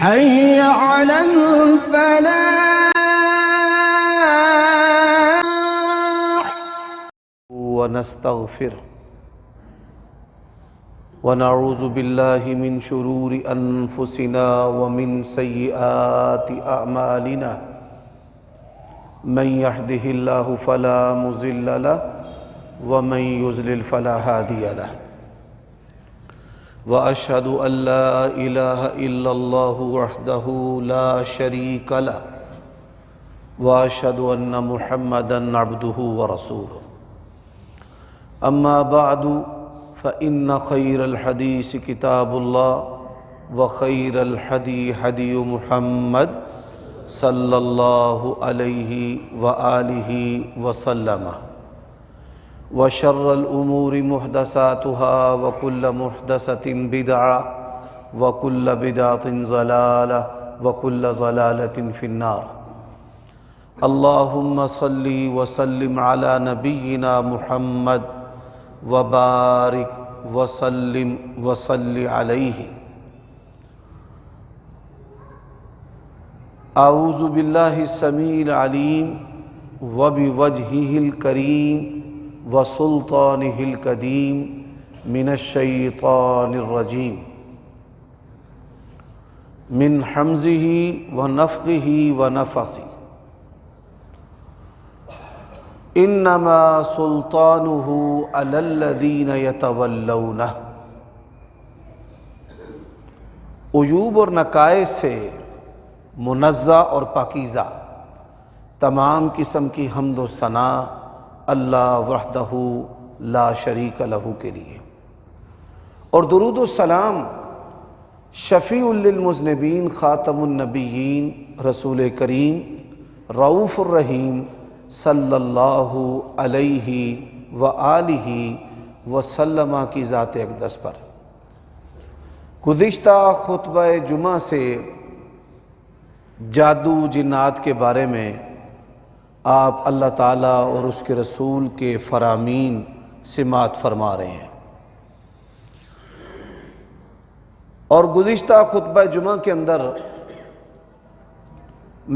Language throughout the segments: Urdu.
حي على الفلاح. ونستغفره ونعوذ بالله من شرور أنفسنا ومن سيئات أعمالنا من يهده الله فلا مضل له ومن يضلل فلا هادي له وأشهد أن لا إله إلا الله وحده لا شريك له وأشهد أن محمدًا عبده ورسوله أما بعد فإن خير الحديث كتاب الله وخير الهدي هدي محمد صلى الله عليه وآله وسلم وشر الأمور محدثاتها وكل محدثة بدعة وكل بدعة ضلالة وكل ضلالة في النار. اللهم صل وسلم على نبينا محمد وبارك وسلم وصل عليه. اعوذ باللہ السمیع العلیم وبوجہہ الکریم وسلطانہ القدیم من الشیطان الرجیم من حمزہ ونفخہ ونفثہ. انما سلطانہ علی الذین یتولونہ. عیوب اور نقائص سے منزہ اور پاکیزہ تمام قسم کی حمد و ثنا اللہ وحدہ لا شریک لہ کے لیے، اور درود و سلام شفیع للمذنبین خاتم النبیین رسول کریم رؤوف الرحیم صلی اللہ علیہ وآلہ وسلم کی ذات اقدس پر. گزشتہ خطبہ جمعہ سے جادو جنات کے بارے میں آپ اللہ تعالیٰ اور اس کے رسول کے فرامین سماعت فرما رہے ہیں، اور گزشتہ خطبہ جمعہ کے اندر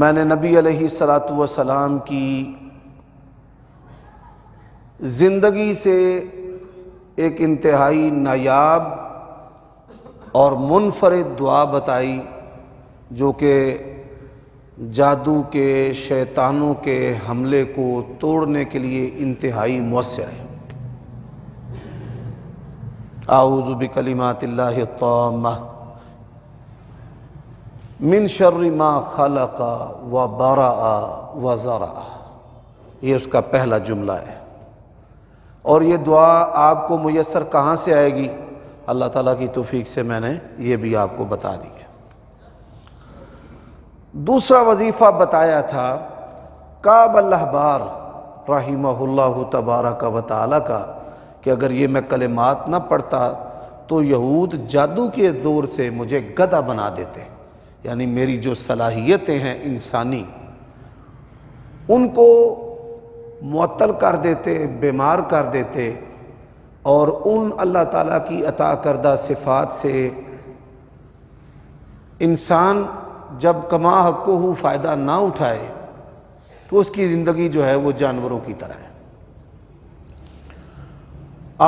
میں نے نبی علیہ الصلاۃ والسلام کی زندگی سے ایک انتہائی نایاب اور منفرد دعا بتائی جو کہ جادو کے شیطانوں کے حملے کو توڑنے کے لیے انتہائی مؤثر ہے. اعوذ بکلمات اللہ التامہ من شر ما خلق وبرأ وزرع. یہ اس کا پہلا جملہ ہے، اور یہ دعا آپ کو میسر کہاں سے آئے گی؟ اللہ تعالیٰ کی توفیق سے میں نے یہ بھی آپ کو بتا دی ہے. دوسرا وظیفہ بتایا تھا کعب الاحبار رحمہ اللہ تبارک و تعالیٰ کا، کہ اگر یہ میں کلمات نہ پڑھتا تو یہود جادو کے زور سے مجھے گدھا بنا دیتے، یعنی میری جو صلاحیتیں ہیں انسانی ان کو معطل کر دیتے، بیمار کر دیتے، اور ان اللہ تعالیٰ کی عطا کردہ صفات سے انسان جب کما حقہ فائدہ نہ اٹھائے تو اس کی زندگی جو ہے وہ جانوروں کی طرح ہے.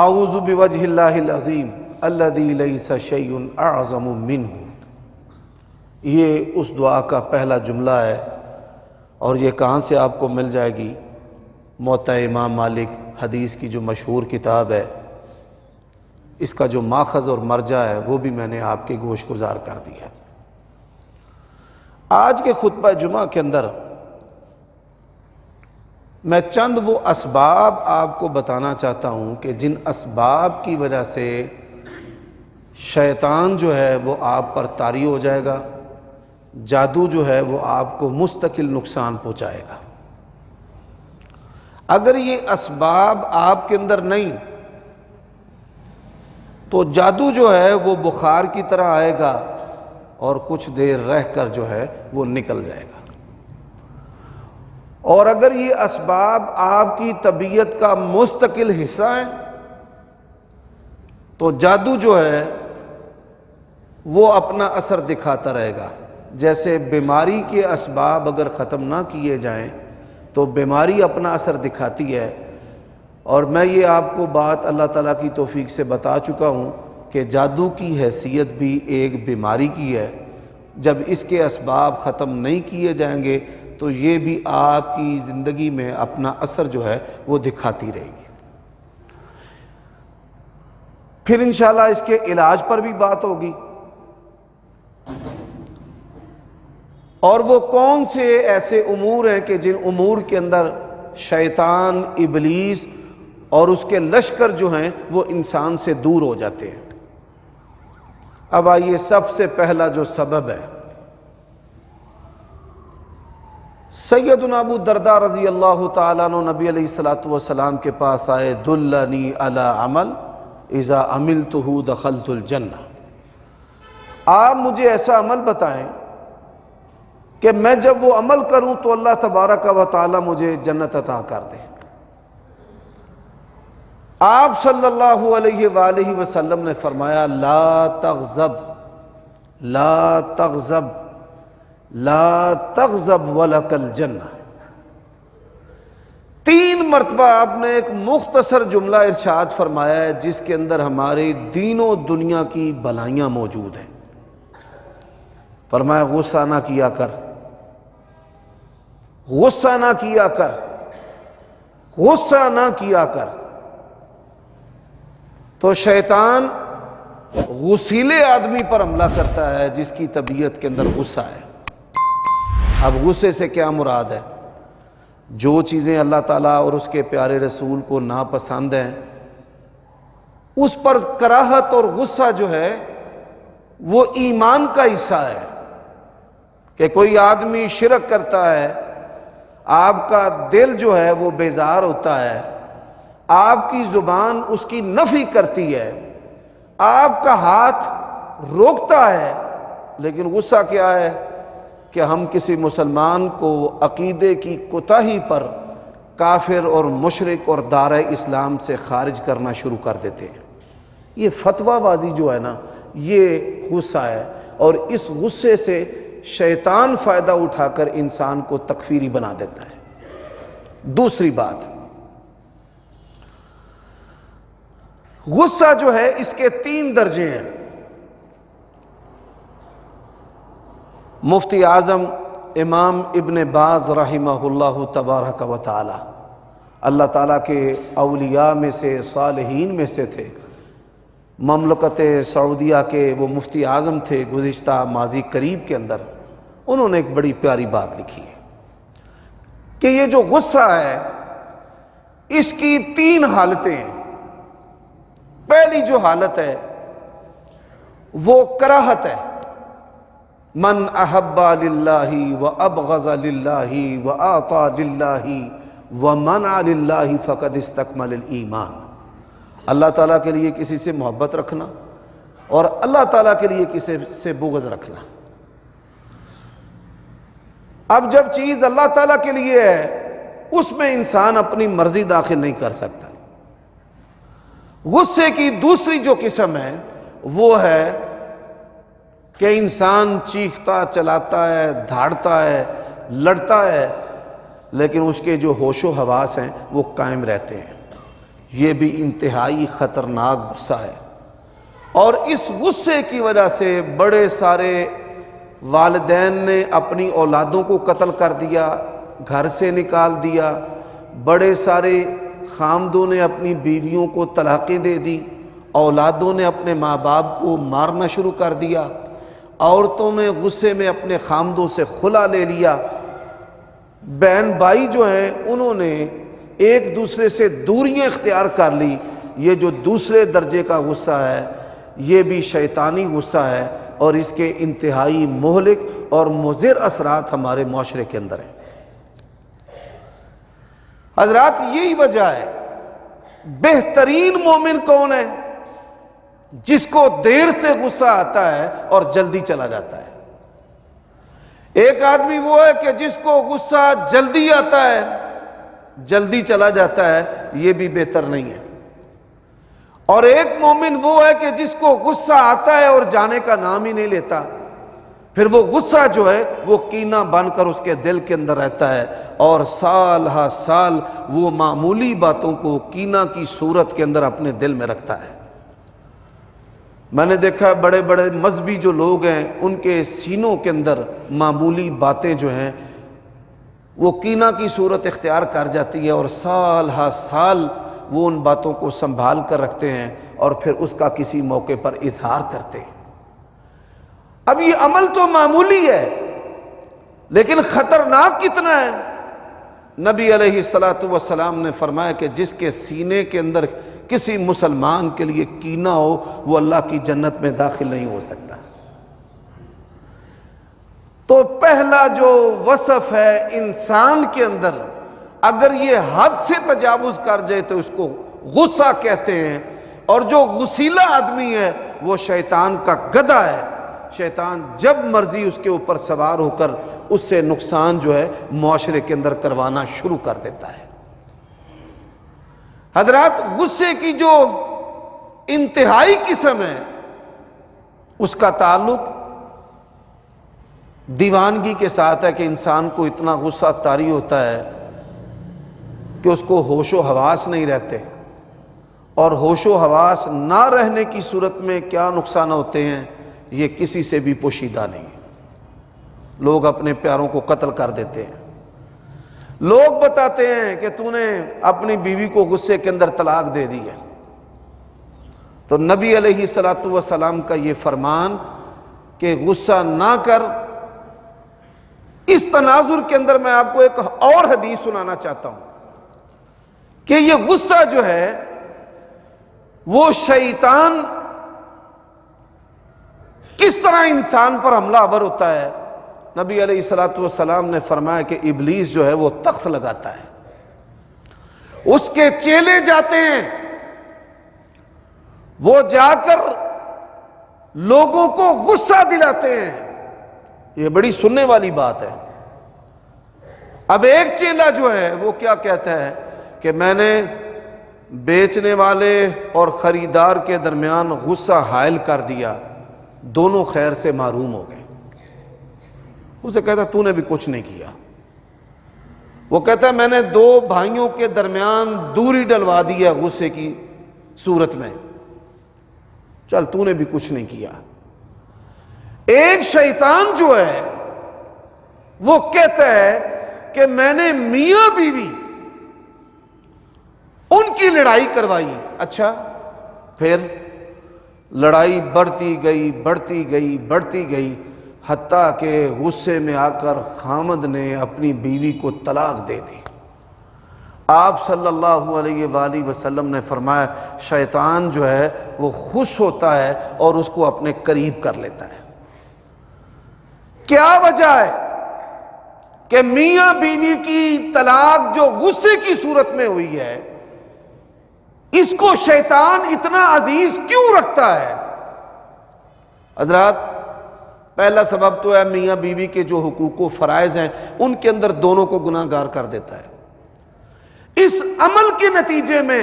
اعوذ بوجہ اللہ العظیم الذی لیس شیء اعظم منہ. یہ اس دعا کا پہلا جملہ ہے، اور یہ کہاں سے آپ کو مل جائے گی؟ موطا امام مالک حدیث کی جو مشہور کتاب ہے، اس کا جو ماخذ اور مرجع ہے وہ بھی میں نے آپ کے گوش گزار کر دیا. آج کے خطبہ جمعہ کے اندر میں چند وہ اسباب آپ کو بتانا چاہتا ہوں کہ جن اسباب کی وجہ سے شیطان جو ہے وہ آپ پر طاری ہو جائے گا، جادو جو ہے وہ آپ کو مستقل نقصان پہنچائے گا. اگر یہ اسباب آپ کے اندر نہیں تو جادو جو ہے وہ بخار کی طرح آئے گا اور کچھ دیر رہ کر جو ہے وہ نکل جائے گا. اور اگر یہ اسباب آپ کی طبیعت کا مستقل حصہ ہیں تو جادو جو ہے وہ اپنا اثر دکھاتا رہے گا. جیسے بیماری کے اسباب اگر ختم نہ کیے جائیں تو بیماری اپنا اثر دکھاتی ہے. اور میں یہ آپ کو بات اللہ تعالیٰ کی توفیق سے بتا چکا ہوں کہ جادو کی حیثیت بھی ایک بیماری کی ہے. جب اس کے اسباب ختم نہیں کیے جائیں گے تو یہ بھی آپ کی زندگی میں اپنا اثر جو ہے وہ دکھاتی رہے گی. پھر انشاءاللہ اس کے علاج پر بھی بات ہوگی، اور وہ کون سے ایسے امور ہیں کہ جن امور کے اندر شیطان، ابلیس اور اس کے لشکر جو ہیں وہ انسان سے دور ہو جاتے ہیں. اب آئیے، سب سے پہلا جو سبب ہے، سیدنا ابو درداء رضی اللہ تعالیٰ عنہ نبی علیہ الصلوۃ والسلام کے پاس آئے. دلنی علی عمل اذا عملتہ دخلت الجنہ. آپ مجھے ایسا عمل بتائیں کہ میں جب وہ عمل کروں تو اللہ تبارک و تعالیٰ مجھے جنت عطا کر دے. آپ صلی اللہ علیہ وآلہ وسلم نے فرمایا لا تغضب لا تغضب لا تغضب ولک الجنہ. 3 مرتبہ آپ نے ایک مختصر جملہ ارشاد فرمایا ہے جس کے اندر ہمارے دین و دنیا کی بھلائیاں موجود ہیں. فرمایا غصہ نہ کیا کر، غصہ نہ کیا کر، غصہ نہ کیا کر. تو شیطان غصیلے آدمی پر حملہ کرتا ہے جس کی طبیعت کے اندر غصہ ہے. اب غصے سے کیا مراد ہے؟ جو چیزیں اللہ تعالیٰ اور اس کے پیارے رسول کو ناپسند ہیں اس پر کراہت اور غصہ جو ہے وہ ایمان کا حصہ ہے. کہ کوئی آدمی شرک کرتا ہے، آپ کا دل جو ہے وہ بیزار ہوتا ہے، آپ کی زبان اس کی نفی کرتی ہے، آپ کا ہاتھ روکتا ہے، لیکن غصہ کیا ہے کہ ہم کسی مسلمان کو عقیدے کی کوتاہی پر کافر اور مشرک اور دائرہ اسلام سے خارج کرنا شروع کر دیتے ہیں. یہ فتویٰ بازی جو ہے نا، یہ غصہ ہے، اور اس غصے سے شیطان فائدہ اٹھا کر انسان کو تکفیری بنا دیتا ہے. دوسری بات، غصہ جو ہے اس کے 3 درجے ہیں. مفتی اعظم امام ابن باز رحمہ اللہ تبارک و تعالی، اللہ تعالیٰ کے اولیاء میں سے، صالحین میں سے تھے. مملکت سعودیہ کے وہ مفتی اعظم تھے گزشتہ ماضی قریب کے اندر. انہوں نے ایک بڑی پیاری بات لکھی ہے کہ یہ جو غصہ ہے اس کی 3 حالتیں ہیں. پہلی جو حالت ہے وہ کراہت ہے. من احب للہ و ابغض للہ و اعطى للہ و منع للہ فقد استکمل الایمان. اللہ تعالیٰ کے لیے کسی سے محبت رکھنا اور اللہ تعالیٰ کے لیے کسی سے بغض رکھنا. اب جب چیز اللہ تعالیٰ کے لیے ہے اس میں انسان اپنی مرضی داخل نہیں کر سکتا. غصے کی دوسری جو قسم ہے وہ ہے کہ انسان چیختا چلاتا ہے، دھاڑتا ہے، لڑتا ہے، لیکن اس کے جو ہوش و حواس ہیں وہ قائم رہتے ہیں. یہ بھی انتہائی خطرناک غصہ ہے، اور اس غصے کی وجہ سے بڑے سارے والدین نے اپنی اولادوں کو قتل کر دیا، گھر سے نکال دیا. بڑے سارے خامدوں نے اپنی بیویوں کو طلاقیں دے دی. اولادوں نے اپنے ماں باپ کو مارنا شروع کر دیا. عورتوں نے غصے میں اپنے خامدوں سے خلا لے لیا. بہن بھائی جو ہیں انہوں نے ایک دوسرے سے دوریاں اختیار کر لی. یہ جو دوسرے درجے کا غصہ ہے یہ بھی شیطانی غصہ ہے، اور اس کے انتہائی مہلک اور مضر اثرات ہمارے معاشرے کے اندر ہیں. حضرات یہی وجہ ہے بہترین مومن کون ہے؟ جس کو دیر سے غصہ آتا ہے اور جلدی چلا جاتا ہے. ایک آدمی وہ ہے کہ جس کو غصہ جلدی آتا ہے جلدی چلا جاتا ہے، یہ بھی بہتر نہیں ہے. اور ایک مومن وہ ہے کہ جس کو غصہ آتا ہے اور جانے کا نام ہی نہیں لیتا. پھر وہ غصہ جو ہے وہ کینہ بن کر اس کے دل کے اندر رہتا ہے، اور سال ہا سال وہ معمولی باتوں کو کینہ کی صورت کے اندر اپنے دل میں رکھتا ہے۔ میں نے دیکھا بڑے بڑے مذہبی جو لوگ ہیں ان کے سینوں کے اندر معمولی باتیں جو ہیں وہ کینہ کی صورت اختیار کر جاتی ہے، اور سال ہا سال وہ ان باتوں کو سنبھال کر رکھتے ہیں اور پھر اس کا کسی موقع پر اظہار کرتے ہیں۔ اب یہ عمل تو معمولی ہے لیکن خطرناک کتنا ہے۔ نبی علیہ السلام نے فرمایا کہ جس کے سینے کے اندر کسی مسلمان کے لیے کینہ ہو وہ اللہ کی جنت میں داخل نہیں ہو سکتا۔ تو پہلا جو وصف ہے انسان کے اندر، اگر یہ حد سے تجاوز کر جائے تو اس کو غصہ کہتے ہیں، اور جو غصیلا آدمی ہے وہ شیطان کا گدھا ہے۔ شیطان جب مرضی اس کے اوپر سوار ہو کر اس سے نقصان جو ہے معاشرے کے اندر کروانا شروع کر دیتا ہے۔ حضرات، غصے کی جو انتہائی قسم ہے اس کا تعلق دیوانگی کے ساتھ ہے، کہ انسان کو اتنا غصہ طاری ہوتا ہے کہ اس کو ہوش و حواس نہیں رہتے، اور ہوش و حواس نہ رہنے کی صورت میں کیا نقصان ہوتے ہیں یہ کسی سے بھی پوشیدہ نہیں ہے۔ لوگ اپنے پیاروں کو قتل کر دیتے ہیں، لوگ بتاتے ہیں کہ تو نے اپنی بیوی کو غصے کے اندر طلاق دے دی ہے۔ تو نبی علیہ السلام کا یہ فرمان کہ غصہ نہ کر، اس تناظر کے اندر میں آپ کو ایک اور حدیث سنانا چاہتا ہوں کہ یہ غصہ جو ہے وہ شیطان کس طرح انسان پر حملہ آور ہوتا ہے۔ نبی علیہ السلام نے فرمایا کہ ابلیس جو ہے وہ تخت لگاتا ہے، اس کے چیلے جاتے ہیں، وہ جا کر لوگوں کو غصہ دلاتے ہیں۔ یہ بڑی سننے والی بات ہے۔ اب ایک چیلا جو ہے وہ کیا کہتا ہے کہ میں نے بیچنے والے اور خریدار کے درمیان غصہ حائل کر دیا، دونوں خیر سے محروم ہو گئے۔ اسے کہتا ہے تو نے بھی کچھ نہیں کیا۔ وہ کہتا ہے میں نے دو بھائیوں کے درمیان دوری ڈلوا دی ہے غصے کی صورت میں، چل تو نے بھی کچھ نہیں کیا۔ ایک شیطان جو ہے وہ کہتا ہے کہ میں نے میاں بیوی ان کی لڑائی کروائی۔ اچھا، پھر لڑائی بڑھتی گئی بڑھتی گئی بڑھتی گئی، حتیٰ کہ غصے میں آ کر خامد نے اپنی بیوی کو طلاق دے دی۔ آپ صلی اللہ علیہ وآلہ وسلم نے فرمایا شیطان جو ہے وہ خوش ہوتا ہے اور اس کو اپنے قریب کر لیتا ہے۔ کیا وجہ ہے کہ میاں بیوی کی طلاق جو غصے کی صورت میں ہوئی ہے اس کو شیطان اتنا عزیز کیوں رکھتا ہے؟ حضرات، پہلا سبب تو ہے میاں بیوی کے جو حقوق و فرائض ہیں ان کے اندر دونوں کو گناہ گار کر دیتا ہے۔ اس عمل کے نتیجے میں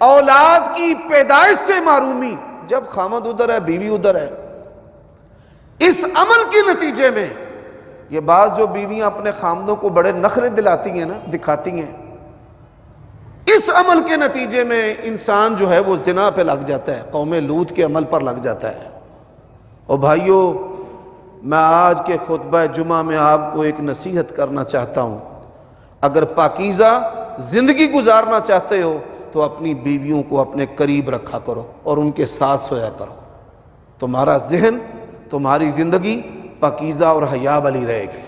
اولاد کی پیدائش سے محرومی، جب خامد ادھر ہے بیوی ادھر ہے، اس عمل کے نتیجے میں یہ بعض جو بیویاں اپنے خامدوں کو بڑے نخرے دلاتی ہیں نا، دکھاتی ہیں، اس عمل کے نتیجے میں انسان جو ہے وہ زنا پہ لگ جاتا ہے، قوم لوط کے عمل پر لگ جاتا ہے۔ اور بھائیو، میں آج کے خطبہ جمعہ میں آپ کو ایک نصیحت کرنا چاہتا ہوں، اگر پاکیزہ زندگی گزارنا چاہتے ہو تو اپنی بیویوں کو اپنے قریب رکھا کرو اور ان کے ساتھ سویا کرو، تمہارا ذہن، تمہاری زندگی پاکیزہ اور حیا والی رہے گی۔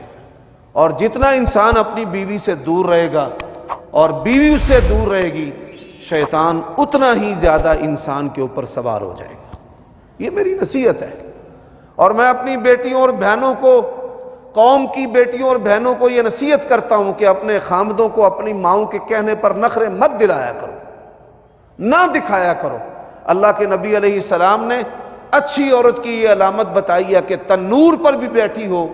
اور جتنا انسان اپنی بیوی سے دور رہے گا اور بیوی اس سے دور رہے گی، شیطان اتنا ہی زیادہ انسان کے اوپر سوار ہو جائے گا۔ یہ میری نصیحت ہے، اور میں اپنی بیٹیوں اور بہنوں کو، قوم کی بیٹیوں اور بہنوں کو یہ نصیحت کرتا ہوں کہ اپنے خامدوں کو اپنی ماؤں کے کہنے پر نخرے مت دلایا کرو، نہ دکھایا کرو۔ اللہ کے نبی علیہ السلام نے اچھی عورت کی یہ علامت بتائی ہے کہ تنور پر بھی بیٹھی ہو،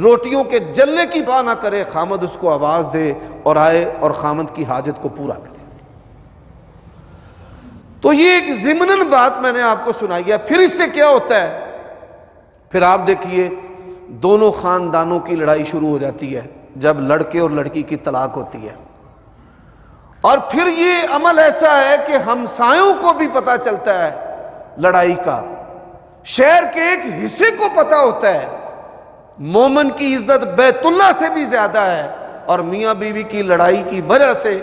روٹیوں کے جلنے کی پرواہ نہ کرے، خامد اس کو آواز دے اور آئے اور خامد کی حاجت کو پورا کرے۔ تو یہ ایک ضمناً بات میں نے آپ کو سنائی ہے۔ پھر اس سے کیا ہوتا ہے پھر آپ دیکھیے دونوں خاندانوں کی لڑائی شروع ہو جاتی ہے جب لڑکے اور لڑکی کی طلاق ہوتی ہے، اور پھر یہ عمل ایسا ہے کہ ہمسایوں کو بھی پتہ چلتا ہے لڑائی کا، شہر کے ایک حصے کو پتہ ہوتا ہے۔ مومن کی عزت بیت اللہ سے بھی زیادہ ہے، اور میاں بیوی کی لڑائی کی وجہ سے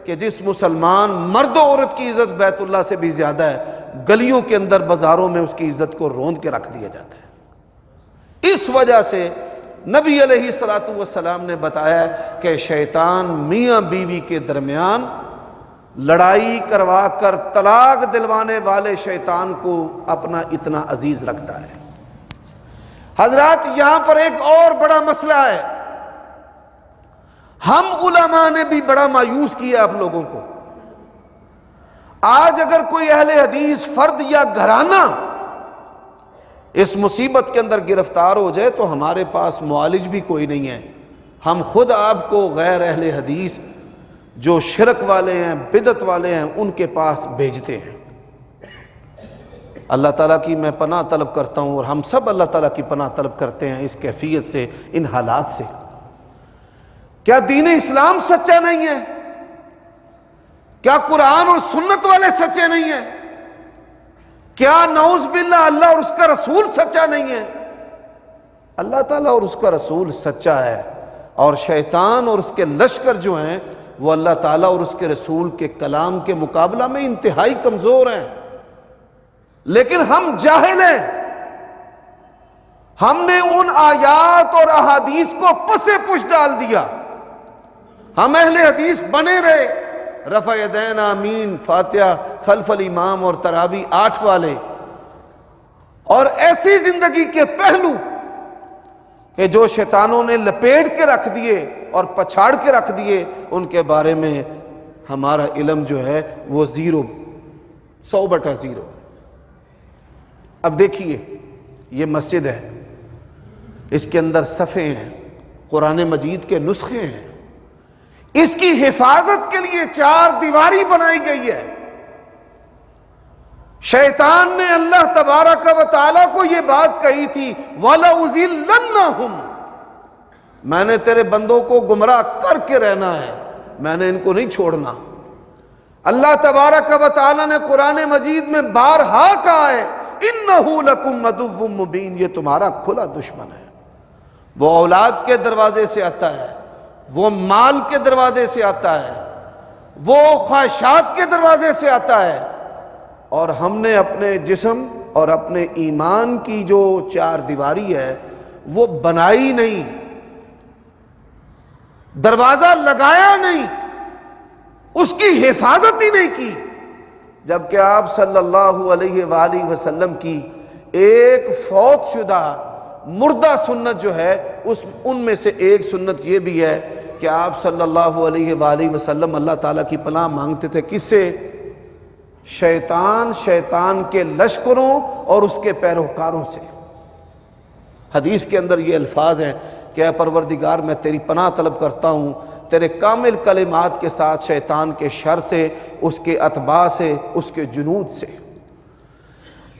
کہ جس مسلمان مرد و عورت کی عزت بیت اللہ سے بھی زیادہ ہے، گلیوں کے اندر بازاروں میں اس کی عزت کو روند کے رکھ دیا جاتا ہے۔ اس وجہ سے نبی علیہ الصلوۃ والسلام نے بتایا کہ شیطان میاں بیوی کے درمیان لڑائی کروا کر طلاق دلوانے والے شیطان کو اپنا اتنا عزیز رکھتا ہے۔ حضرات یہاں پر ایک اور بڑا مسئلہ ہے، ہم علماء نے بھی بڑا مایوس کیا آپ لوگوں کو۔ آج اگر کوئی اہل حدیث فرد یا گھرانہ اس مصیبت کے اندر گرفتار ہو جائے تو ہمارے پاس معالج بھی کوئی نہیں ہے، ہم خود آپ کو غیر اہل حدیث جو شرک والے ہیں، بدعت والے ہیں، ان کے پاس بھیجتے ہیں۔ اللہ تعالیٰ کی میں پناہ طلب کرتا ہوں، اور ہم سب اللہ تعالیٰ کی پناہ طلب کرتے ہیں اس کیفیت سے، ان حالات سے۔ کیا دین اسلام سچا نہیں ہے؟ کیا قرآن اور سنت والے سچے نہیں ہیں؟ کیا نعوذ باللہ اللہ اور اس کا رسول سچا نہیں ہے؟ اللہ تعالیٰ اور اس کا رسول سچا ہے، اور شیطان اور اس کے لشکر جو ہیں وہ اللہ تعالیٰ اور اس کے رسول کے کلام کے مقابلہ میں انتہائی کمزور ہیں، لیکن ہم جاہل ہیں۔ ہم نے ان آیات اور احادیث کو پسے پش ڈال دیا، ہم اہل حدیث بنے رہے، رفع یدین، آمین، فاتحہ خلف الامام اور تراویح 8 والے، اور ایسی زندگی کے پہلو کہ جو شیطانوں نے لپیٹ کے رکھ دیے اور پچھاڑ کے رکھ دیے، ان کے بارے میں ہمارا علم جو ہے وہ 100/0۔ اب دیکھیے یہ مسجد ہے، اس کے اندر صفحے ہیں، قرآن مجید کے نسخے ہیں، اس کی حفاظت کے لیے 4 دیواری بنائی گئی ہے۔ شیطان نے اللہ تبارک و تعالیٰ کو یہ بات کہی تھی، وَلَأُزِلَّنَّهُمْ، میں نے تیرے بندوں کو گمراہ کر کے رہنا ہے، میں نے ان کو نہیں چھوڑنا۔ اللہ تبارک و تعالیٰ نے قرآن مجید میں بارہا کہا ہے، اِنَّهُ لَكُمْ عَدُوٌّ مُّبِينٌ، یہ تمہارا کھلا دشمن ہے۔ وہ اولاد کے دروازے سے آتا ہے، وہ مال کے دروازے سے آتا ہے، وہ خواہشات کے دروازے سے آتا ہے، اور ہم نے اپنے جسم اور اپنے ایمان کی جو 4 دیواری ہے وہ بنائی نہیں، دروازہ لگایا نہیں، اس کی حفاظت ہی نہیں کی، جبکہ آپ صلی اللہ علیہ وآلہ وسلم کی ایک فوت شدہ مردہ سنت جو ہے ان میں سے ایک سنت یہ بھی ہے کہ آپ صلی اللہ علیہ وآلہ وسلم اللہ تعالیٰ کی پناہ مانگتے تھے، کس سے؟ شیطان کے لشکروں اور اس کے پیروکاروں سے۔ حدیث کے اندر یہ الفاظ ہیں کہ اے پروردگار میں تیری پناہ طلب کرتا ہوں تیرے کامل کلمات کے ساتھ شیطان کے شر سے، اس کے اتباع سے، اس کے جنود سے۔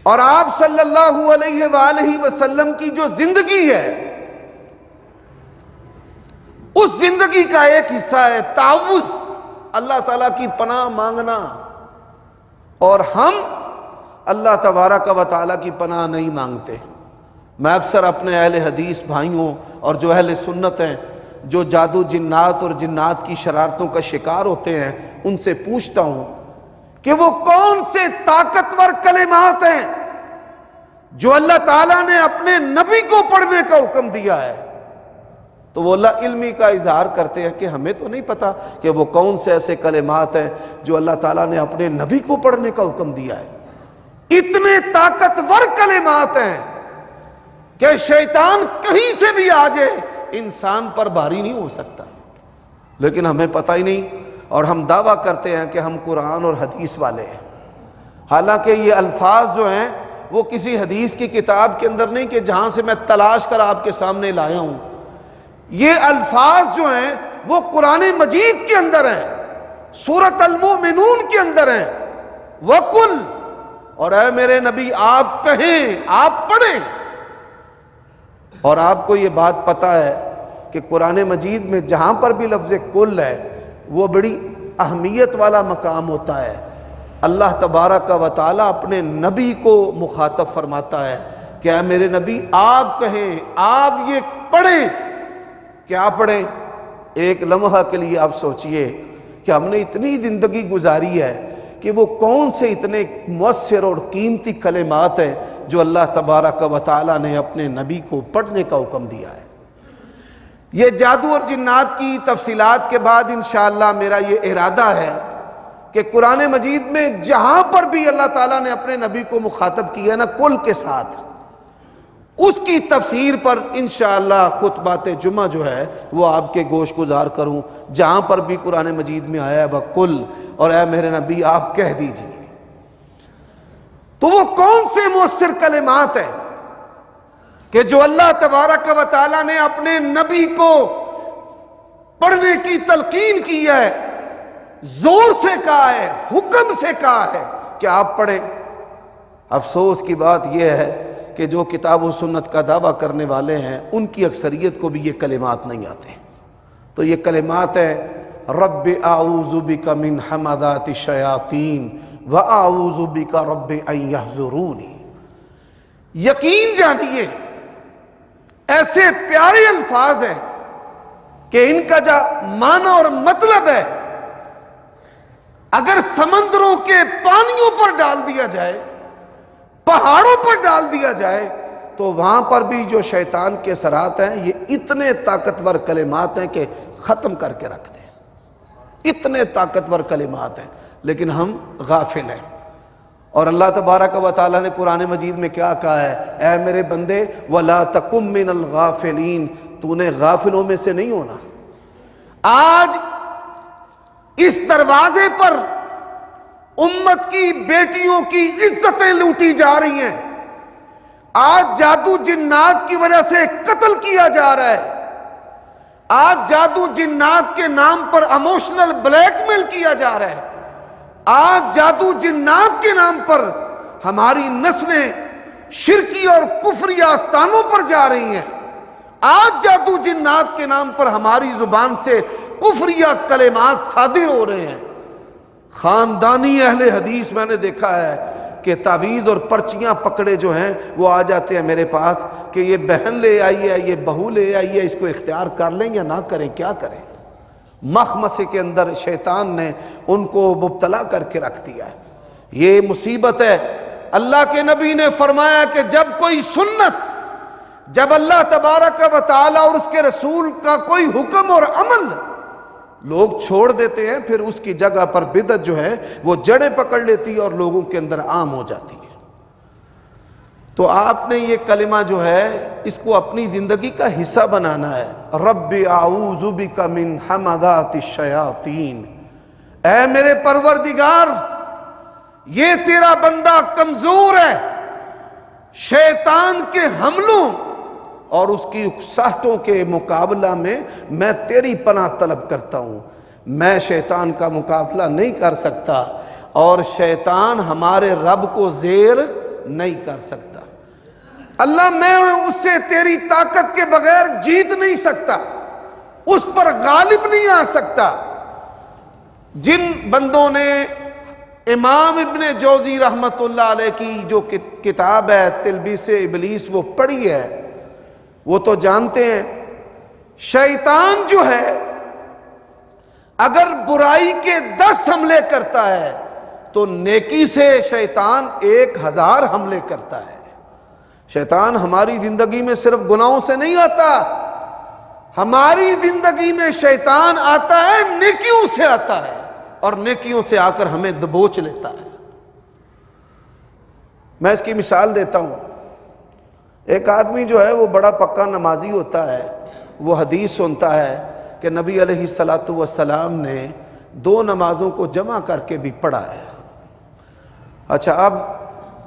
اور آپ صلی اللہ علیہ وآلہ وسلم کی جو زندگی ہے، اس زندگی کا ایک حصہ ہے تعوذ، اللہ تعالیٰ کی پناہ مانگنا، اور ہم اللہ تبارک و تعالیٰ کی پناہ نہیں مانگتے۔ میں اکثر اپنے اہل حدیث بھائیوں اور جو اہل سنت ہیں جو جادو جنات اور جنات کی شرارتوں کا شکار ہوتے ہیں، ان سے پوچھتا ہوں کہ وہ کون سے طاقتور کلمات ہیں جو اللہ تعالیٰ نے اپنے نبی کو پڑھنے کا حکم دیا ہے؟ تو وہ اللہ علمی کا اظہار کرتے ہیں کہ ہمیں تو نہیں پتا کہ وہ کون سے ایسے کلمات ہیں جو اللہ تعالیٰ نے اپنے نبی کو پڑھنے کا حکم دیا ہے۔ اتنے طاقتور کلمات ہیں کہ شیطان کہیں سے بھی آ جائے انسان پر بھاری نہیں ہو سکتا، لیکن ہمیں پتہ ہی نہیں، اور ہم دعویٰ کرتے ہیں کہ ہم قرآن اور حدیث والے ہیں، حالانکہ یہ الفاظ جو ہیں وہ کسی حدیث کی کتاب کے اندر نہیں کہ جہاں سے میں تلاش کر آپ کے سامنے لایا ہوں، یہ الفاظ جو ہیں وہ قرآن مجید کے اندر ہیں، سورۃ المؤمنون کے اندر ہیں۔ وَقُلْ، اور اے میرے نبی آپ کہیں، آپ پڑھیں، اور آپ کو یہ بات پتہ ہے کہ قرآن مجید میں جہاں پر بھی لفظ کل ہے وہ بڑی اہمیت والا مقام ہوتا ہے۔ اللہ تبارک و تعالی اپنے نبی کو مخاطب فرماتا ہے کہ اے میرے نبی آپ کہیں، آپ یہ پڑھیں۔ کیا پڑھیں؟ ایک لمحہ کے لیے آپ سوچئے کہ ہم نے اتنی زندگی گزاری ہے کہ وہ کون سے اتنے مؤثر اور قیمتی کلمات ہیں جو اللہ تبارک و تعالی نے اپنے نبی کو پڑھنے کا حکم دیا ہے۔ یہ جادو اور جنات کی تفصیلات کے بعد انشاءاللہ میرا یہ ارادہ ہے کہ قرآن مجید میں جہاں پر بھی اللہ تعالیٰ نے اپنے نبی کو مخاطب کیا نا کل کے ساتھ، اس کی تفسیر پر انشاءاللہ خطبات جمعہ جو ہے وہ آپ کے گوش گزار کروں۔ جہاں پر بھی قرآن مجید میں آیا ہے وہ کل، اور اے میرے نبی آپ کہہ دیجئے، تو وہ کون سے مؤثر کلمات ہیں کہ جو اللہ تبارک و تعالیٰ نے اپنے نبی کو پڑھنے کی تلقین کی ہے، زور سے کہا ہے، حکم سے کہا ہے کہ آپ پڑھیں۔ افسوس کی بات یہ ہے کہ جو کتاب و سنت کا دعویٰ کرنے والے ہیں ان کی اکثریت کو بھی یہ کلمات نہیں آتے۔ تو یہ کلمات ہیں رب اعوذ بک من حمزات الشیاطین واعوذ بک رب ان یحضرون۔ یقین جانیے ایسے پیارے الفاظ ہیں کہ ان کا جو معنی اور مطلب ہے اگر سمندروں کے پانیوں پر ڈال دیا جائے، پہاڑوں پر ڈال دیا جائے، تو وہاں پر بھی جو شیطان کے اثرات ہیں یہ اتنے طاقتور کلمات ہیں کہ ختم کر کے رکھ دیں۔ اتنے طاقتور کلمات ہیں لیکن ہم غافل ہیں۔ اور اللہ تبارک و تعالیٰ نے قرآن مجید میں کیا کہا ہے؟ اے میرے بندے وَلَا تَكُن مِّنَ الْغَافِلِينَ، تو نے غافلوں میں سے نہیں ہونا۔ آج اس دروازے پر امت کی بیٹیوں کی عزتیں لوٹی جا رہی ہیں، آج جادو جنات کی وجہ سے قتل کیا جا رہا ہے، آج جادو جنات کے نام پر ایموشنل بلیک میل کیا جا رہا ہے، آج جادو جنات کے نام پر ہماری نسلیں شرکی اور کفری آستانوں پر جا رہی ہیں، آج جادو جنات کے نام پر ہماری زبان سے کفریہ کلمات صادر ہو رہے ہیں۔ خاندانی اہل حدیث میں نے دیکھا ہے کہ تعویذ اور پرچیاں پکڑے جو ہیں وہ آ جاتے ہیں میرے پاس کہ یہ بہن لے آئی ہے، یہ بہو لے آئی ہے، اس کو اختیار کر لیں یا نہ کریں، کیا کریں؟ مخمصے کے اندر شیطان نے ان کو مبتلا کر کے رکھ دیا ہے۔ یہ مصیبت ہے۔ اللہ کے نبی نے فرمایا کہ جب کوئی سنت، جب اللہ تبارک و تعالی اور اس کے رسول کا کوئی حکم اور عمل لوگ چھوڑ دیتے ہیں، پھر اس کی جگہ پر بدعت جو ہے وہ جڑیں پکڑ لیتی ہے اور لوگوں کے اندر عام ہو جاتی ہے۔ تو آپ نے یہ کلمہ جو ہے اس کو اپنی زندگی کا حصہ بنانا ہے۔ رب اعوذ بک من حمزات الشیاطین، اے میرے پروردگار یہ تیرا بندہ کمزور ہے، شیطان کے حملوں اور اس کی اکساہٹوں کے مقابلہ میں تیری پناہ طلب کرتا ہوں۔ میں شیطان کا مقابلہ نہیں کر سکتا اور شیطان ہمارے رب کو زیر نہیں کر سکتا۔ اللہ میں اس سے تیری طاقت کے بغیر جیت نہیں سکتا، اس پر غالب نہیں آ سکتا۔ جن بندوں نے امام ابن جوزی رحمت اللہ علیہ کی جو کتاب ہے تلبیس ابلیس وہ پڑھی ہے، وہ تو جانتے ہیں شیطان جو ہے اگر برائی کے 10 حملے کرتا ہے تو نیکی سے شیطان 1000 حملے کرتا ہے۔ شیطان ہماری زندگی میں صرف گناہوں سے نہیں آتا، ہماری زندگی میں شیطان آتا ہے نیکیوں سے آتا ہے، اور نیکیوں سے آ کر ہمیں دبوچ لیتا ہے۔ میں اس کی مثال دیتا ہوں۔ ایک آدمی جو ہے وہ بڑا پکا نمازی ہوتا ہے، وہ حدیث سنتا ہے کہ نبی علیہ الصلوۃ والسلام نے 2 نمازوں کو جمع کر کے بھی پڑھا ہے۔ اچھا، اب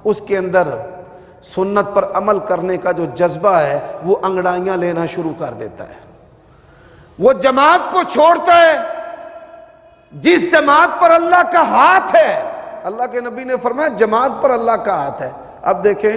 اس کے اندر سنت پر عمل کرنے کا جو جذبہ ہے وہ انگڑائیاں لینا شروع کر دیتا ہے، وہ جماعت کو چھوڑتا ہے جس جماعت پر اللہ کا ہاتھ ہے۔ اللہ کے نبی نے فرمایا جماعت پر اللہ کا ہاتھ ہے۔ اب دیکھیں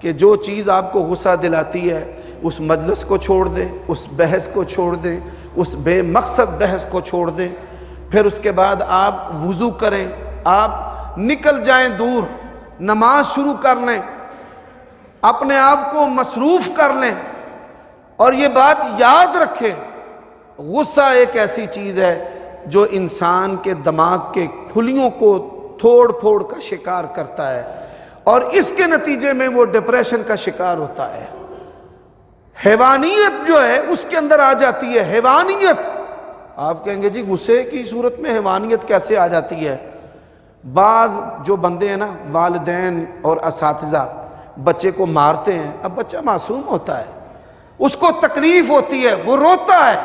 کہ جو چیز آپ کو غصہ دلاتی ہے اس مجلس کو چھوڑ دیں، اس بحث کو چھوڑ دیں، اس بے مقصد بحث کو چھوڑ دیں، پھر اس کے بعد آپ وضو کریں، آپ نکل جائیں دور، نماز شروع کر لیں، اپنے آپ کو مصروف کر لیں، اور یہ بات یاد رکھیں غصہ ایک ایسی چیز ہے جو انسان کے دماغ کے کھلیوں کو توڑ پھوڑ کا شکار کرتا ہے، اور اس کے نتیجے میں وہ ڈپریشن کا شکار ہوتا ہے۔ حیوانیت جو ہے اس کے اندر آ جاتی ہے، حیوانیت۔ آپ کہیں گے جی غصے کی صورت میں حیوانیت کیسے آ جاتی ہے؟ بعض جو بندے ہیں نا، والدین اور اساتذہ بچے کو مارتے ہیں، اب بچہ معصوم ہوتا ہے، اس کو تکلیف ہوتی ہے، وہ روتا ہے،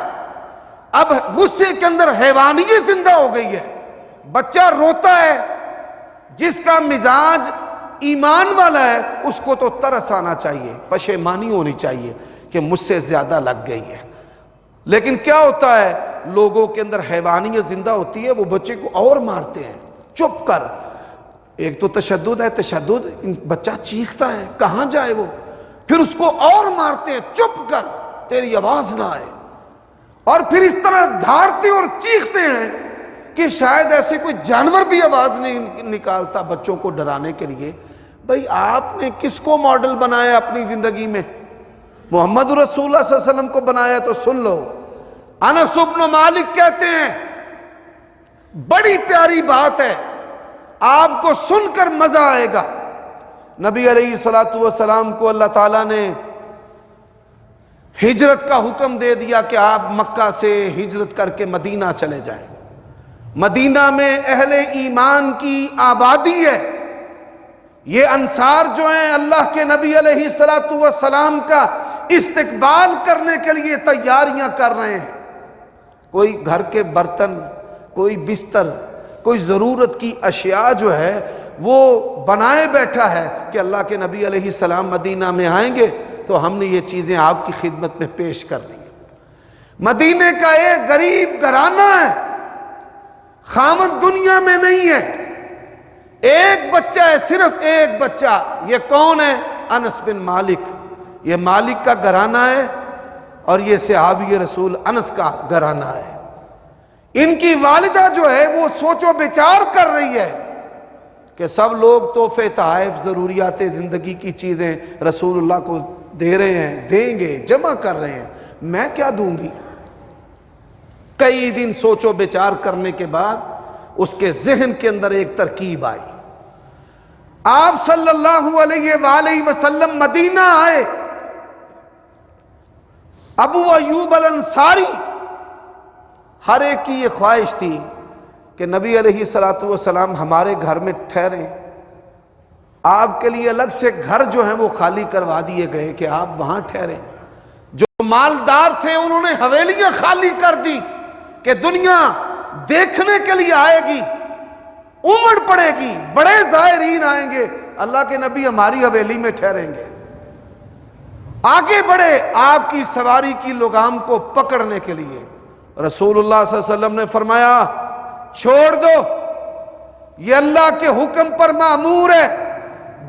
اب غصے کے اندر حیوانیت زندہ ہو گئی ہے، بچہ روتا ہے، جس کا مزاج ایمان والا ہے اس کو تو ترس آنا چاہیے، پشیمانی ہونی چاہیے کہ مجھ سے زیادہ لگ گئی ہے، لیکن کیا ہوتا ہے لوگوں کے اندر حیوانیت زندہ ہوتی ہے، وہ بچے کو اور مارتے ہیں چپ کر۔ ایک تو تشدد ہے، تشدد، بچہ چیختا ہے کہاں جائے وہ، پھر اس کو اور مارتے ہیں چپ کر تیری آواز نہ آئے، اور پھر اس طرح دھاڑتے اور چیختے ہیں کہ شاید ایسے کوئی جانور بھی آواز نہیں نکالتا بچوں کو ڈرانے کے لیے۔ بھئی آپ نے کس کو ماڈل بنایا اپنی زندگی میں؟ محمد رسول اللہ صلی اللہ علیہ وسلم کو بنایا تو سن لو۔ انس بن مالک کہتے ہیں بڑی پیاری بات ہے، آپ کو سن کر مزہ آئے گا۔ نبی علیہ السلام کو اللہ تعالیٰ نے ہجرت کا حکم دے دیا کہ آپ مکہ سے ہجرت کر کے مدینہ چلے جائیں۔ مدینہ میں اہل ایمان کی آبادی ہے، یہ انصار جو ہیں اللہ کے نبی علیہ السلام کا استقبال کرنے کے لیے تیاریاں کر رہے ہیں۔ کوئی گھر کے برتن، کوئی بستر، کوئی ضرورت کی اشیاء جو ہے وہ بنائے بیٹھا ہے کہ اللہ کے نبی علیہ السلام مدینہ میں آئیں گے تو ہم نے یہ چیزیں آپ کی خدمت میں پیش کر لی ہیں۔ مدینے کا ایک غریب گھرانہ ہے، خامد دنیا میں نہیں ہے، ایک بچہ ہے، صرف ایک بچہ۔ یہ کون ہے؟ انس بن مالک۔ یہ مالک کا گھرانہ ہے اور یہ صحابی رسول انس کا گھرانہ ہے۔ ان کی والدہ جو ہے وہ سوچ و بچار کر رہی ہے کہ سب لوگ تحفے تحائف ضروریات زندگی کی چیزیں رسول اللہ کو دے رہے ہیں، دیں گے، جمع کر رہے ہیں، میں کیا دوں گی؟ کئی دن سوچ و بچار کرنے کے بعد اس کے ذہن کے اندر ایک ترکیب آئی۔ آپ صلی اللہ علیہ وآلہ وسلم مدینہ آئے، ابو ایوب الانصاری، ہر ایک کی یہ خواہش تھی کہ نبی علیہ السلام ہمارے گھر میں ٹھہریں۔ آپ کے لیے الگ سے گھر جو ہیں وہ خالی کروا دیے گئے کہ آپ وہاں ٹھہریں۔ جو مالدار تھے انہوں نے حویلیاں خالی کر دی کہ دنیا دیکھنے کے لیے آئے گی، امڑ پڑے گی، بڑے زائرین آئیں گے، اللہ کے نبی ہماری حویلی میں ٹھہریں گے۔ آگے بڑھے آپ کی سواری کی لگام کو پکڑنے کے لیے، رسول اللہ صلی اللہ علیہ وسلم نے فرمایا چھوڑ دو، یہ اللہ کے حکم پر مامور ہے،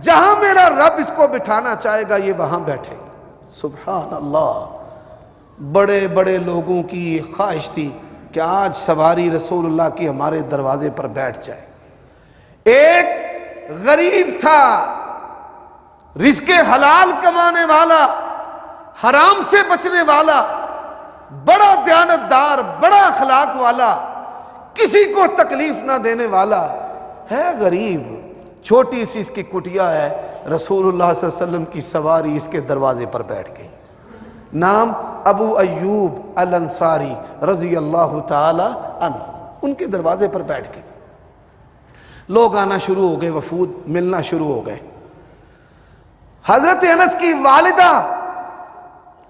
جہاں میرا رب اس کو بٹھانا چاہے گا یہ وہاں بیٹھے گا۔ سبحان اللہ، بڑے بڑے لوگوں کی یہ خواہش تھی کہ آج سواری رسول اللہ کی ہمارے دروازے پر بیٹھ جائے۔ ایک غریب تھا، رزق حلال کمانے والا، حرام سے بچنے والا، بڑا دیانتدار، بڑا اخلاق والا، کسی کو تکلیف نہ دینے والا ہے، غریب، چھوٹی سی اس کی کٹیا ہے، رسول اللہ صلی اللہ علیہ وسلم کی سواری اس کے دروازے پر بیٹھ گئی۔ نام ابو ایوب الانصاری رضی اللہ تعالی عنہ، ان کے دروازے پر بیٹھ گئے۔ لوگ آنا شروع ہو گئے، وفود ملنا شروع ہو گئے۔ حضرت انس کی والدہ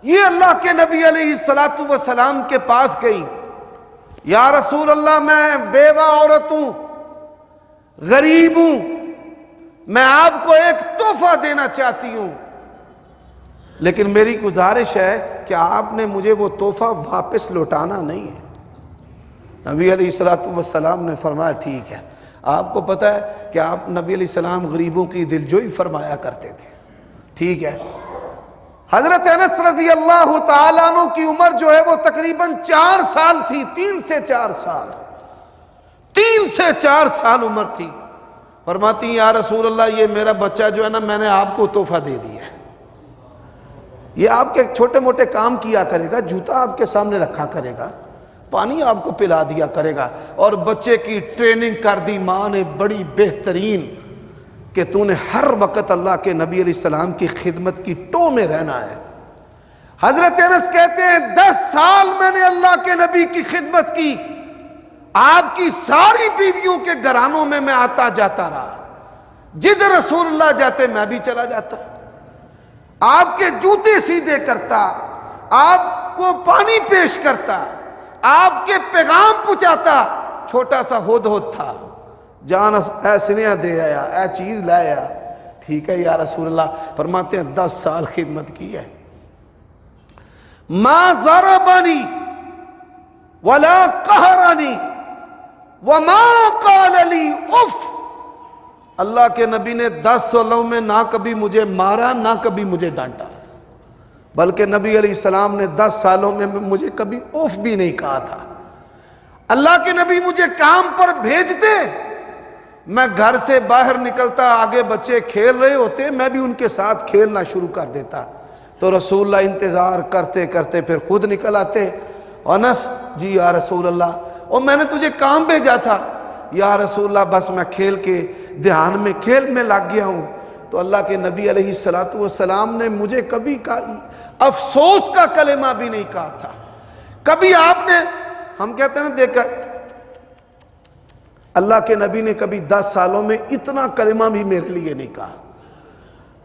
یہ اللہ کے نبی علیہ السلام کے پاس گئی، یا رسول اللہ میں بیوہ عورت ہوں، غریب ہوں، میں آپ کو ایک تحفہ دینا چاہتی ہوں، لیکن میری گزارش ہے کہ آپ نے مجھے وہ تحفہ واپس لوٹانا نہیں ہے۔ نبی علیہ السلام نے فرمایا ٹھیک ہے۔ آپ کو پتہ ہے کہ آپ نبی علیہ السلام غریبوں کی دلجوئی فرمایا کرتے تھے، ٹھیک ہے. حضرت انس رضی اللہ تعالیٰ عنہ کی عمر جو ہے وہ تقریباً 4 سال تھی. 3 سے 4 سال 3 سے 4 سال عمر تھی. فرماتی ہیں یا رسول اللہ یہ میرا بچہ جو ہے نا میں نے آپ کو تحفہ دے دیا ہے. یہ آپ کے چھوٹے موٹے کام کیا کرے گا, جوتا آپ کے سامنے رکھا کرے گا, پانی آپ کو پلا دیا کرے گا, اور بچے کی ٹریننگ کر دی ماں نے بڑی بہترین کہ تو نے ہر وقت اللہ کے نبی علیہ السلام کی خدمت کی ٹو میں رہنا ہے. حضرت انس کہتے ہیں 10 سال میں نے اللہ کے نبی کی خدمت کی. آپ کی ساری بیویوں کے گھرانوں میں آتا جاتا رہا. جدھر رسول اللہ جاتے میں بھی چلا جاتا, آپ کے جوتے سیدھے کرتا, آپ کو پانی پیش کرتا, آپ کے پیغام پہنچاتا. چھوٹا سا ہدہد تھا, جان اے سنیا دے آیا, اے چیز لایا, ٹھیک ہے یا رسول اللہ. فرماتے ہیں 10 سال خدمت کی ہے. ما ضربنی ولا قہرنی وما قال لی اف. اللہ کے نبی نے 10 سالوں میں نہ کبھی مجھے مارا نہ کبھی مجھے ڈانٹا, بلکہ نبی علیہ السلام نے 10 سالوں میں مجھے کبھی اف بھی نہیں کہا تھا. اللہ کے نبی مجھے کام پر بھیجتے, میں گھر سے باہر نکلتا, آگے بچے کھیل رہے ہوتے, میں بھی ان کے ساتھ کھیلنا شروع کر دیتا. تو رسول اللہ انتظار کرتے کرتے پھر خود نکل آتے. انس جی یا رسول اللہ, اور میں نے تجھے کام بھیجا تھا. یا رسول اللہ بس میں کھیل کے دھیان میں کھیل میں لگ گیا ہوں. تو اللہ کے نبی علیہ السلام نے مجھے کبھی افسوس کا کلمہ بھی نہیں کہا تھا. کبھی آپ نے, ہم کہتے ہیں نا دیکھا, اللہ کے نبی نے کبھی 10 سالوں میں اتنا کلمہ بھی میرے لیے نہیں کہا.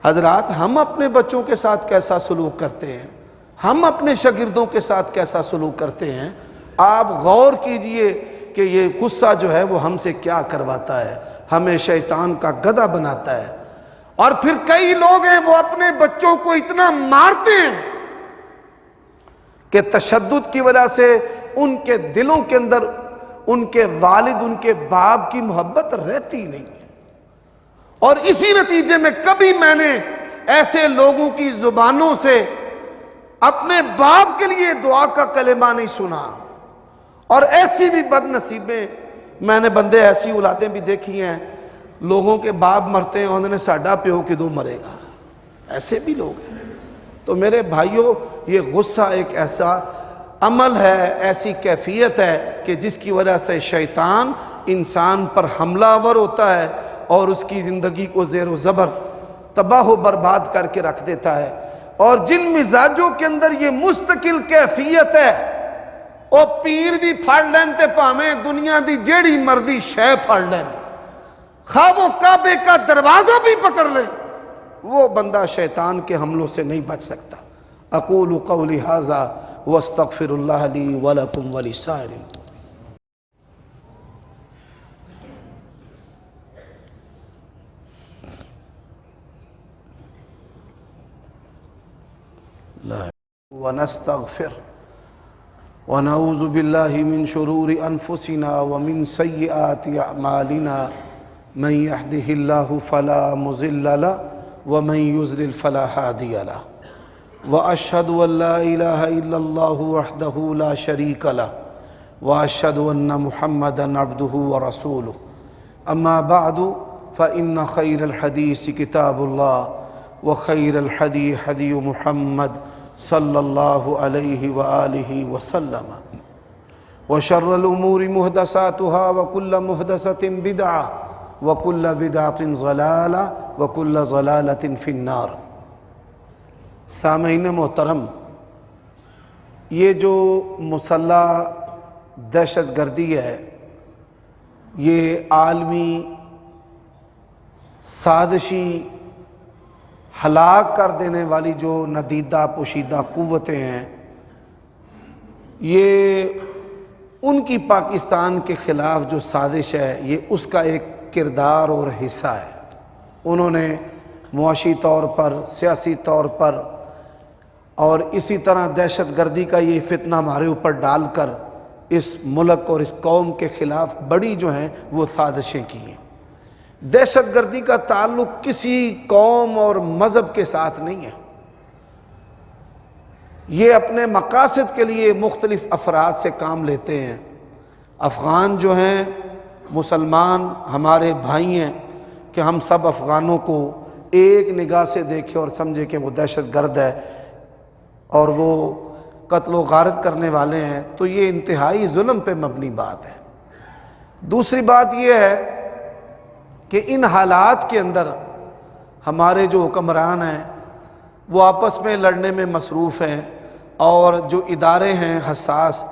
حضرات ہم اپنے بچوں کے ساتھ کیسا سلوک کرتے ہیں, ہم اپنے شاگردوں کے ساتھ کیسا سلوک کرتے ہیں, آپ غور کیجئے کہ یہ غصہ جو ہے وہ ہم سے کیا کرواتا ہے. ہمیں شیطان کا گدھا بناتا ہے. اور پھر کئی لوگ ہیں وہ اپنے بچوں کو اتنا مارتے ہیں کہ تشدد کی وجہ سے ان کے دلوں کے اندر ان کے والد ان کے باپ کی محبت رہتی نہیں ہے. اور اسی نتیجے میں کبھی میں نے ایسے لوگوں کی زبانوں سے اپنے باپ کے لیے دعا کا کلمہ نہیں سنا. اور ایسی بھی بد نصیبیں, میں نے بندے ایسی اولادیں بھی دیکھی ہیں, لوگوں کے باپ مرتے ہیں, انہوں نے ساڈا پیو کدوں مرے گا, ایسے بھی لوگ ہیں. تو میرے بھائیوں یہ غصہ ایک ایسا عمل ہے, ایسی کیفیت ہے کہ جس کی وجہ سے شیطان انسان پر حملہ آور ہوتا ہے اور اس کی زندگی کو زیر و زبر تباہ و برباد کر کے رکھ دیتا ہے. اور جن مزاجوں کے اندر یہ مستقل کیفیت ہے, او پیر بھی پھڑ لین تے پاویں دنیا دی جیڑی مرضی شے پھڑ لین, خواہ وہ کعبے کا دروازہ بھی پکڑ لے, وہ بندہ شیطان کے حملوں سے نہیں بچ سکتا. اقول قولی ھذا واستغفر اللہ لی ولکم ولسائر ونستغفر ونعوذ باللہ من شرور انفسنا ومن سیئات اعمالنا من يهده الله فلا مضل له ومن يضلل فلا هادي له واشهد ان لا اله الا الله وحده لا شريك له واشهد ان محمدا عبده ورسوله. اما بعد فان خير الحديث كتاب الله وخير الهدي هدي محمد صلی اللہ علیہ وآلہ وسلم وشر الامور محدثاتها وكل محدثة بدعة وكل بدعة ضلالة وكل ضلالة في النار. سامعین محترم, یہ جو مسلح دہشت گردی ہے یہ عالمی سازشی ہلاک کر دینے والی جو ندیدہ پوشیدہ قوتیں ہیں, یہ ان کی پاکستان کے خلاف جو سازش ہے یہ اس کا ایک کردار اور حصہ ہے. انہوں نے معاشی طور پر, سیاسی طور پر اور اسی طرح دہشت گردی کا یہ فتنہ ہمارے اوپر ڈال کر اس ملک اور اس قوم کے خلاف بڑی جو ہیں وہ سازشیں کی ہیں. دہشت گردی کا تعلق کسی قوم اور مذہب کے ساتھ نہیں ہے، یہ اپنے مقاصد کے لیے مختلف افراد سے کام لیتے ہیں۔ افغان جو ہیں مسلمان ہمارے بھائی ہیں، کہ ہم سب افغانوں کو ایک نگاہ سے دیکھیں اور سمجھے کہ وہ دہشت گرد ہے اور وہ قتل و غارت کرنے والے ہیں، تو یہ انتہائی ظلم پہ مبنی بات ہے۔ دوسری بات یہ ہے کہ ان حالات کے اندر ہمارے جو حکمران ہیں وہ آپس میں لڑنے میں مصروف ہیں، اور جو ادارے ہیں حساس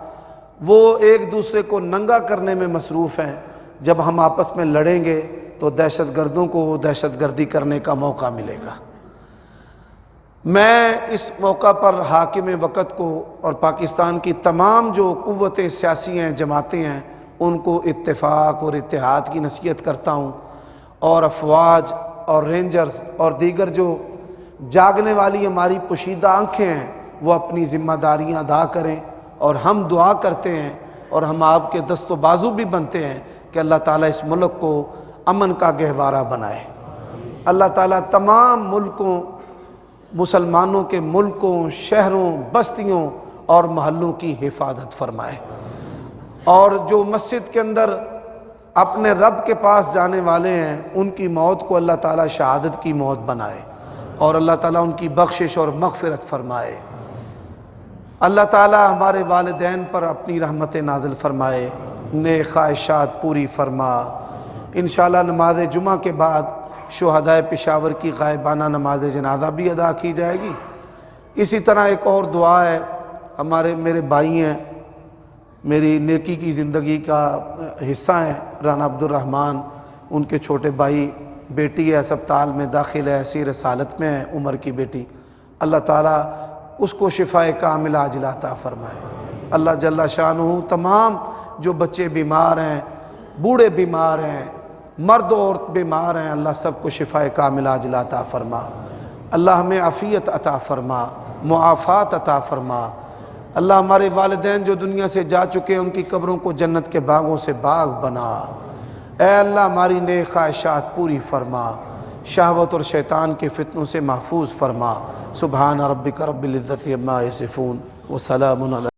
وہ ایک دوسرے کو ننگا کرنے میں مصروف ہیں۔ جب ہم آپس میں لڑیں گے تو دہشت گردوں کو دہشت گردی کرنے کا موقع ملے گا۔ میں اس موقع پر حاکم وقت کو اور پاکستان کی تمام جو قوتیں سیاسی ہیں، جماعتیں ہیں، ان کو اتفاق اور اتحاد کی نصیحت کرتا ہوں، اور افواج اور رینجرز اور دیگر جو جاگنے والی ہماری پوشیدہ آنکھیں ہیں وہ اپنی ذمہ داریاں ادا کریں، اور ہم دعا کرتے ہیں اور ہم آپ کے دست و بازو بھی بنتے ہیں کہ اللہ تعالیٰ اس ملک کو امن کا گہوارہ بنائے۔ اللہ تعالیٰ تمام ملکوں، مسلمانوں کے ملکوں، شہروں، بستیوں اور محلوں کی حفاظت فرمائے، اور جو مسجد کے اندر اپنے رب کے پاس جانے والے ہیں ان کی موت کو اللہ تعالیٰ شہادت کی موت بنائے، اور اللہ تعالیٰ ان کی بخشش اور مغفرت فرمائے۔ اللہ تعالیٰ ہمارے والدین پر اپنی رحمت نازل فرمائے، نیک خواہشات پوری فرما۔ انشاءاللہ نماز جمعہ کے بعد شہدائے پشاور کی غائبانہ نماز جنازہ بھی ادا کی جائے گی۔ اسی طرح ایک اور دعا ہے، میرے بھائی ہیں، میری نیکی کی زندگی کا حصہ ہیں، رانا عبد الرحمن، ان کے چھوٹے بھائی، بیٹی ہے اسپتال میں داخل ہے، سیرس حالت میں ہے، عمر کی بیٹی۔ اللہ تعالیٰ اس کو شفائے کاملہ عاجلہ عطا فرمائے۔ اللہ جل شانہ تمام جو بچے بیمار ہیں، بوڑھے بیمار ہیں، مرد و عورت بیمار ہیں، اللہ سب کو شفائے کاملہ عاجلہ عطا فرما۔ اللہ ہمیں عافیت عطا فرما، معافات عطا فرما۔ اللہ ہمارے والدین جو دنیا سے جا چکے ہیں ان کی قبروں کو جنت کے باغوں سے باغ بنا۔ اے اللہ ہماری نیک خواہشات پوری فرما، شہوت اور شیطان کے فتنوں سے محفوظ فرما۔ سبحان ربک رب العزت عما یصفون وسلام علی